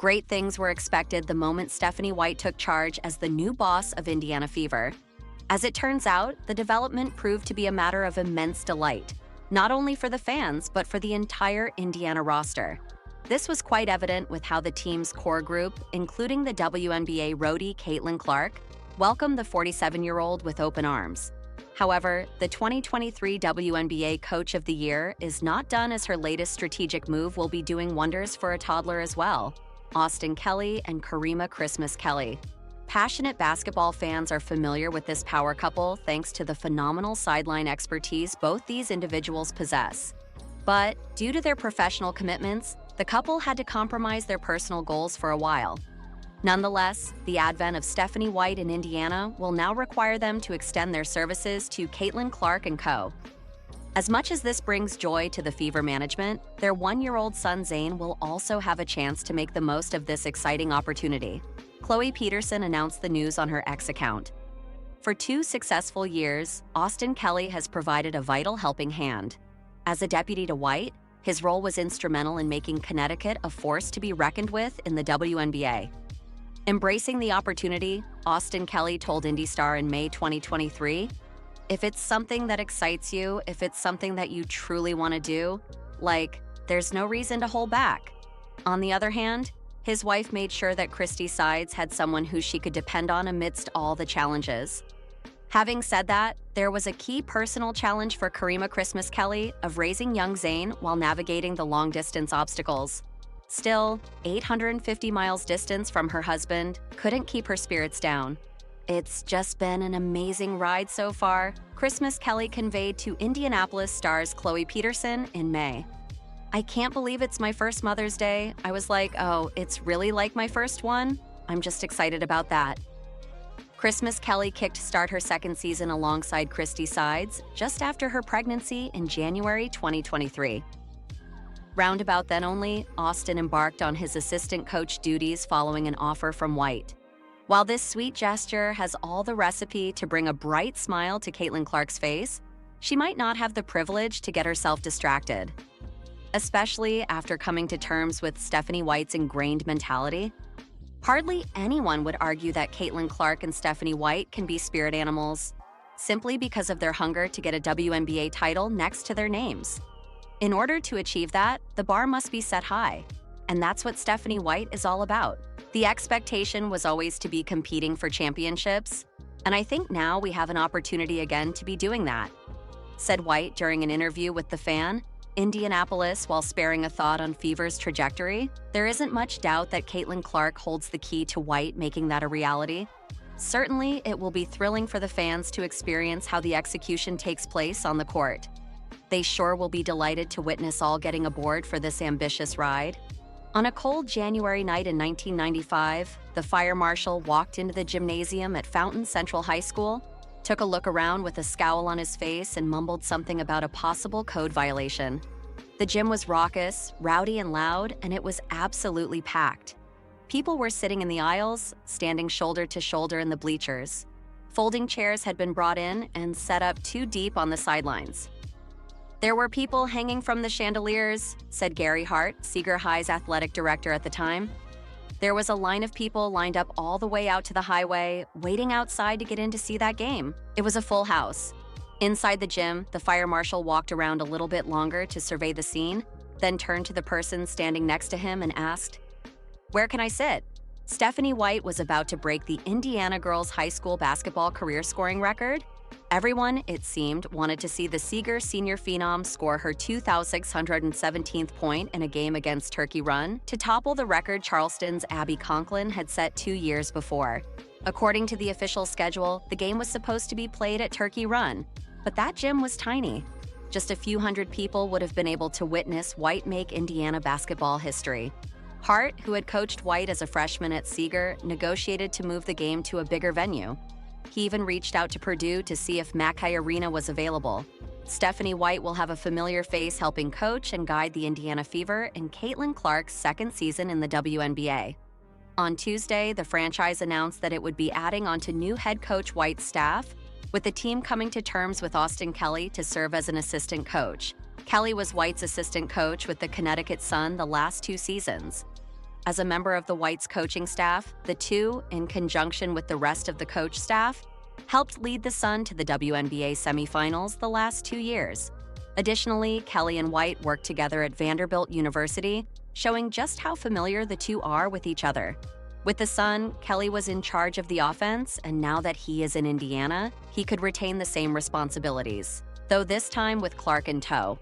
Great things were expected the moment Stephanie White took charge as the new boss of Indiana Fever. As it turns out, the development proved to be a matter of immense delight, not only for the fans, but for the entire Indiana roster. This was quite evident with how the team's core group, including the WNBA roadie Caitlin Clark, welcomed the 47-year-old with open arms. However, the 2023 WNBA Coach of the Year is not done, as her latest strategic move will be doing wonders for a toddler as well: Austin Kelly and Karima Christmas Kelly. Passionate basketball fans are familiar with this power couple thanks to the phenomenal sideline expertise both these individuals possess. But due to their professional commitments, the couple had to compromise their personal goals for a while. Nonetheless, the advent of Stephanie White in Indiana will now require them to extend their services to Caitlin Clark and co. As much as this brings joy to the Fever management, their one-year-old son Zane will also have a chance to make the most of this exciting opportunity. Chloe Peterson announced the news on her X account. For 2 successful years, Austin Kelly has provided a vital helping hand. As a deputy to White, his role was instrumental in making Connecticut a force to be reckoned with in the WNBA. Embracing the opportunity, Austin Kelly told IndyStar in May 2023, "If it's something that excites you, if it's something that you truly want to do, there's no reason to hold back." On the other hand, his wife made sure that Christy Sides had someone who she could depend on amidst all the challenges. Having said that, there was a key personal challenge for Karima Christmas Kelly of raising young Zane while navigating the long-distance obstacles. Still, 850 miles distance from her husband couldn't keep her spirits down. "It's just been an amazing ride so far," Christmas Kelly conveyed to Indianapolis Star's Chloe Peterson in May. "I can't believe it's my first Mother's Day. I was like, oh, it's really like my first one? I'm just excited about that." Christmas Kelly kicked-start her second season alongside Christy Sides just after her pregnancy in January 2023. Roundabout then only, Austin embarked on his assistant coach duties following an offer from White. While this sweet gesture has all the recipe to bring a bright smile to Caitlin Clark's face, she might not have the privilege to get herself distracted. Especially after coming to terms with Stephanie White's ingrained mentality. Hardly anyone would argue that Caitlin Clark and Stephanie White can be spirit animals, simply because of their hunger to get a WNBA title next to their names. In order to achieve that, the bar must be set high, and that's what Stephanie White is all about. The expectation was always to be competing for championships, and I think now we have an opportunity again to be doing that, said White during an interview with The Fan, Indianapolis, while sparing a thought on Fever's trajectory. There isn't much doubt that Caitlin Clark holds the key to White making that a reality. Certainly, it will be thrilling for the fans to experience how the execution takes place on the court. They sure will be delighted to witness all getting aboard for this ambitious ride. On a cold January night in 1995, the fire marshal walked into the gymnasium at Fountain Central High School, took a look around with a scowl on his face, and mumbled something about a possible code violation. The gym was raucous, rowdy, and loud, and it was absolutely packed. People were sitting in the aisles, standing shoulder to shoulder in the bleachers. Folding chairs had been brought in and set up 2 deep on the sidelines. "There were people hanging from the chandeliers," said Gary Hart, Seeger High's athletic director at the time. "There was a line of people lined up all the way out to the highway, waiting outside to get in to see that game. It was a full house." Inside the gym, the fire marshal walked around a little bit longer to survey the scene, then turned to the person standing next to him and asked, "Where can I sit?" Stephanie White was about to break the Indiana girls' high school basketball career scoring record. Everyone, it seemed, wanted to see the Seeger senior phenom score her 2,617th point in a game against Turkey Run to topple the record Charleston's Abby Conklin had set 2 years before. According to the official schedule, the game was supposed to be played at Turkey Run, but that gym was tiny. Just a few hundred people would have been able to witness White make Indiana basketball history. Hart, who had coached White as a freshman at Seeger, negotiated to move the game to a bigger venue. He even reached out to Purdue to see if Mackay Arena was available. Stephanie White will have a familiar face helping coach and guide the Indiana Fever in Caitlin Clark's second season in the WNBA. On Tuesday, the franchise announced that it would be adding onto new head coach White's staff, with the team coming to terms with Austin Kelly to serve as an assistant coach. Kelly was White's assistant coach with the Connecticut Sun the last 2 seasons. As a member of the Whites coaching staff, the two, in conjunction with the rest of the coach staff, helped lead the Sun to the WNBA semifinals the last 2 years. Additionally, Kelly and White worked together at Vanderbilt University, showing just how familiar the two are with each other. With the Sun, Kelly was in charge of the offense, and now that he is in Indiana, he could retain the same responsibilities, though this time with Clark in tow.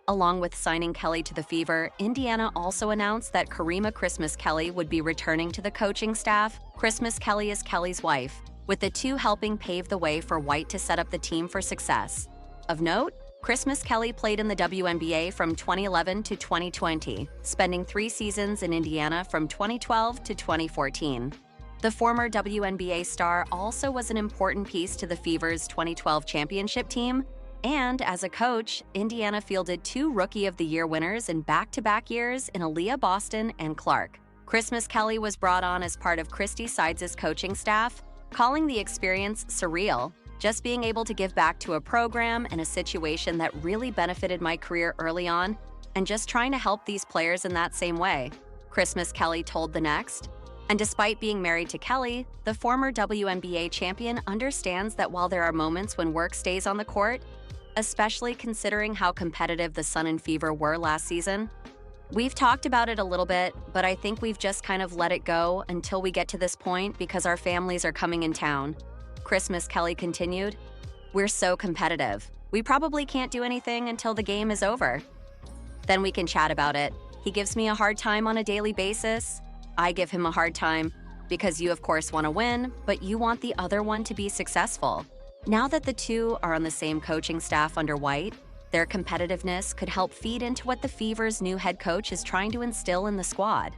Along with signing Kelly to the Fever, Indiana also announced that Karima Christmas Kelly would be returning to the coaching staff. Christmas Kelly is Kelly's wife, with the two helping pave the way for White to set up the team for success. Of note, Christmas Kelly played in the WNBA from 2011 to 2020, spending 3 seasons in Indiana from 2012 to 2014. The former WNBA star also was an important piece to the Fever's 2012 championship team, and as a coach, Indiana fielded 2 Rookie of the Year winners in back-to-back years in Aaliyah Boston and Clark. Christmas Kelly was brought on as part of Christy Sides' coaching staff, calling the experience surreal. Just being able to give back to a program and a situation that really benefited my career early on, and just trying to help these players in that same way, Christmas Kelly told The Next. And despite being married to Kelly, the former WNBA champion understands that while there are moments when work stays on the court, especially considering how competitive the Sun and Fever were last season. We've talked about it a little bit, but I think we've just kind of let it go until we get to this point because our families are coming in town. Christmas Kelly continued, "We're so competitive. We probably can't do anything until the game is over. Then we can chat about it. He gives me a hard time on a daily basis. I give him a hard time because you of course want to win, but you want the other one to be successful." Now that the two are on the same coaching staff under White, their competitiveness could help feed into what the Fever's new head coach is trying to instill in the squad.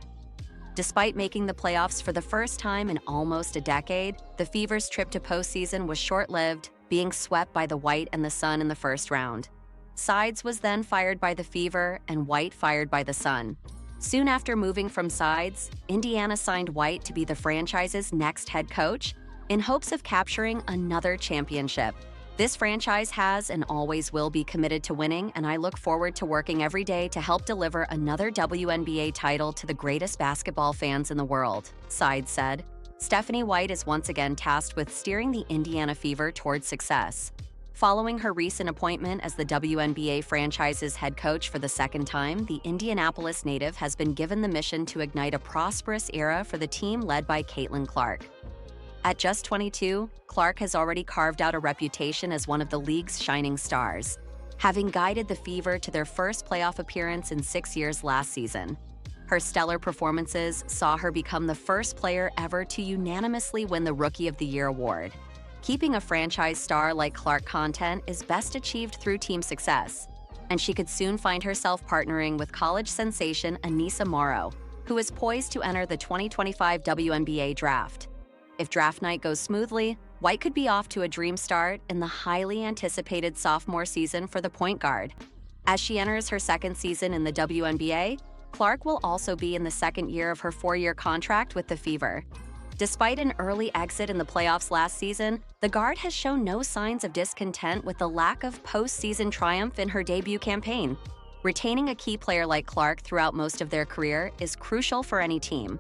Despite making the playoffs for the first time in almost a decade, the Fever's trip to postseason was short-lived, being swept by the White and the Sun in the first round. Sides was then fired by the Fever and White fired by the Sun. Soon after moving from Sides, Indiana signed White to be the franchise's next head coach in hopes of capturing another championship. This franchise has and always will be committed to winning, and I look forward to working every day to help deliver another WNBA title to the greatest basketball fans in the world, Sides said. Stephanie White is once again tasked with steering the Indiana Fever towards success. Following her recent appointment as the WNBA franchise's head coach for the second time, the Indianapolis native has been given the mission to ignite a prosperous era for the team led by Caitlin Clark. At just 22, Clark has already carved out a reputation as one of the league's shining stars, having guided the Fever to their first playoff appearance in 6 years last season. Her stellar performances saw her become the first player ever to unanimously win the Rookie of the Year award. Keeping a franchise star like Clark content is best achieved through team success, and she could soon find herself partnering with college sensation Anissa Morrow, who is poised to enter the 2025 WNBA draft. If draft night goes smoothly, White could be off to a dream start in the highly anticipated sophomore season for the point guard. As she enters her second season in the WNBA, Clark will also be in the second year of her 4-year contract with the Fever. Despite an early exit in the playoffs last season, the guard has shown no signs of discontent with the lack of postseason triumph in her debut campaign. Retaining a key player like Clark throughout most of their career is crucial for any team.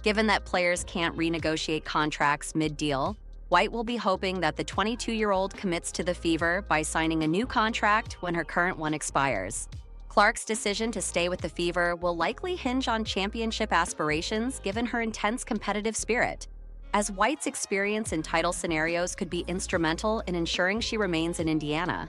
Given that players can't renegotiate contracts mid-deal, White will be hoping that the 22-year-old commits to the Fever by signing a new contract when her current one expires. Clark's decision to stay with the Fever will likely hinge on championship aspirations given her intense competitive spirit, as White's experience in title scenarios could be instrumental in ensuring she remains in Indiana.